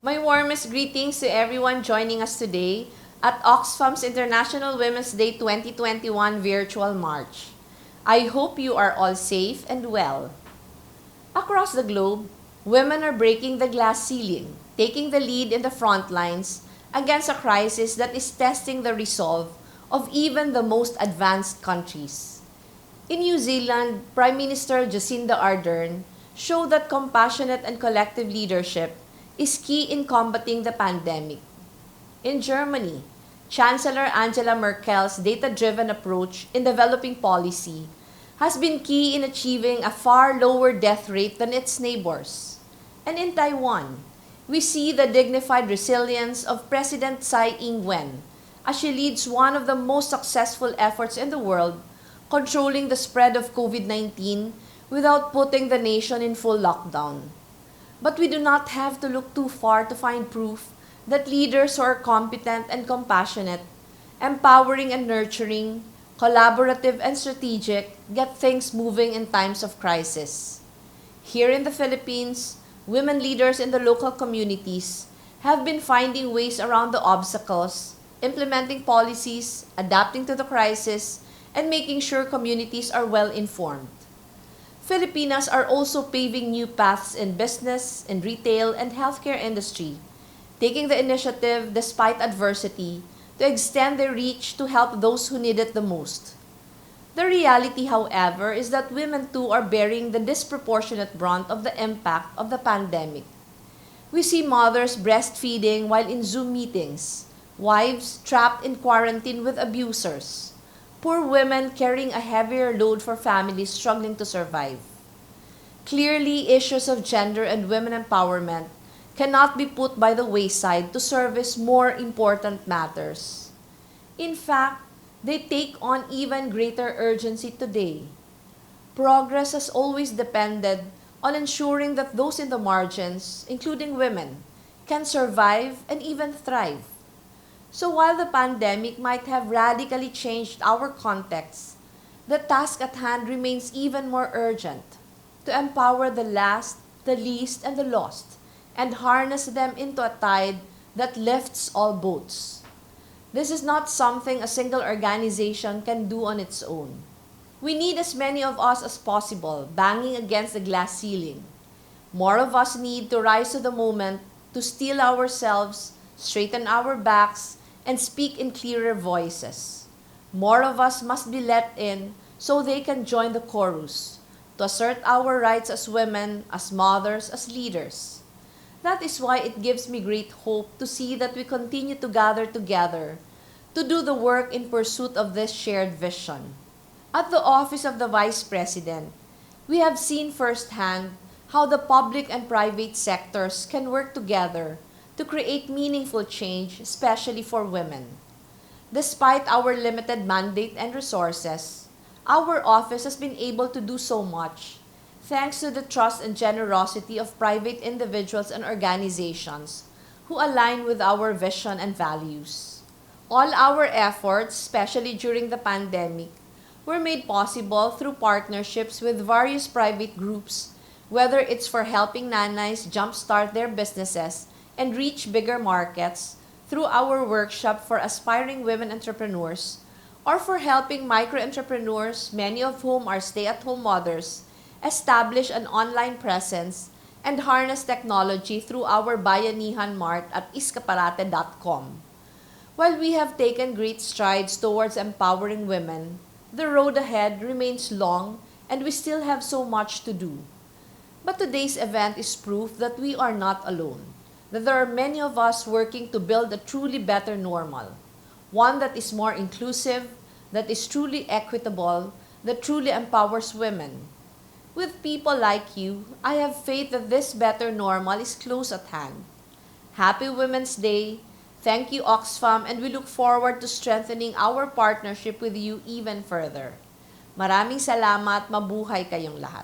My warmest greetings to everyone joining us today at Oxfam's International Women's Day 2021 Virtual March. I hope you are all safe and well. Across the globe, women are breaking the glass ceiling, taking the lead in the front lines against a crisis that is testing the resolve of even the most advanced countries. In New Zealand, Prime Minister Jacinda Ardern showed that compassionate and collective leadership is key in combating the pandemic. In Germany, Chancellor Angela Merkel's data-driven approach in developing policy has been key in achieving a far lower death rate than its neighbors. And in Taiwan, we see the dignified resilience of President Tsai Ing-wen as she leads one of the most successful efforts in the world controlling the spread of COVID-19 without putting the nation in full lockdown. But we do not have to look too far to find proof that leaders who are competent and compassionate, empowering and nurturing, collaborative and strategic get things moving in times of crisis. Here in the Philippines, women leaders in the local communities have been finding ways around the obstacles, implementing policies, adapting to the crisis, and making sure communities are well informed. Filipinas are also paving new paths in business, in retail, and healthcare industry, taking the initiative despite adversity to extend their reach to help those who need it the most. The reality, however, is that women too are bearing the disproportionate brunt of the impact of the pandemic. We see mothers breastfeeding while in Zoom meetings, wives trapped in quarantine with abusers, poor women carrying a heavier load for families struggling to survive. Clearly, issues of gender and women empowerment cannot be put by the wayside to service more important matters. In fact, they take on even greater urgency today. Progress has always depended on ensuring that those in the margins, including women, can survive and even thrive. So while the pandemic might have radically changed our context, the task at hand remains even more urgent: to empower the last, the least, and the lost, and harness them into a tide that lifts all boats. This is not something a single organization can do on its own. We need as many of us as possible banging against the glass ceiling. More of us need to rise to the moment, to steel ourselves, straighten our backs, and speak in clearer voices. More of us must be let in so they can join the chorus, to assert our rights as women, as mothers, as leaders. That is why it gives me great hope to see that we continue to gather together to do the work in pursuit of this shared vision. At the Office of the Vice President, we have seen firsthand how the public and private sectors can work together to create meaningful change, especially for women. Despite our limited mandate and resources, our office has been able to do so much thanks to the trust and generosity of private individuals and organizations who align with our vision and values. All our efforts, especially during the pandemic, were made possible through partnerships with various private groups, whether it's for helping nanays jumpstart their businesses and reach bigger markets through our workshop for aspiring women entrepreneurs, or for helping micro-entrepreneurs, many of whom are stay-at-home mothers, establish an online presence and harness technology through our Bayanihan Mart at iskaparate.com. While we have taken great strides towards empowering women, the road ahead remains long and we still have so much to do. But today's event is proof that we are not alone, that there are many of us working to build a truly better normal, one that is more inclusive, that is truly equitable, that truly empowers women. With people like you, I have faith that this better normal is close at hand. Happy Women's Day! Thank you, Oxfam, and we look forward to strengthening our partnership with you even further. Maraming salamat, mabuhay kayong lahat.